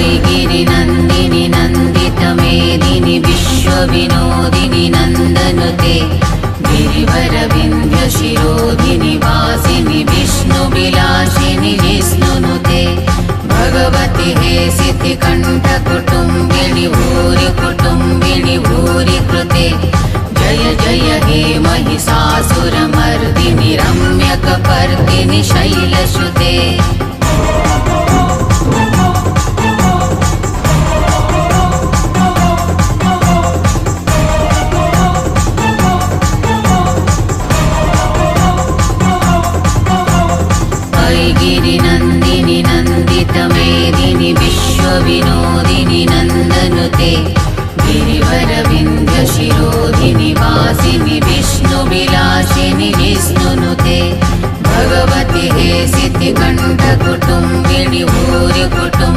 वैगिरिनन्दिनि नन्दितमेदिनि विश्वविनोदिनि नन्दनुते गिरिवरविन्ध्यशिरोधिनि वासिनि विष्णुविलासिनि जिष्णुनुते भगवति हे सिद्धिकण्ठकुटुम्बिनि भूरि कुटुम्बिनि भूरि कृते जय जय हे महिषासुरमर्दिनि रम्यकपर्दिनि शैलसुते वैगिरिनन्दिनि नन्दितमेदिनि विश्वविनोदिनि नन्दनुते गिरिवरविन्ध्यशिरोधिनि वासिनि विष्णुविलासिनि जिष्णुनुते भगवति हे सिद्धिकण्ठकुटुम्बिनि भूरि कुटुम्बिनि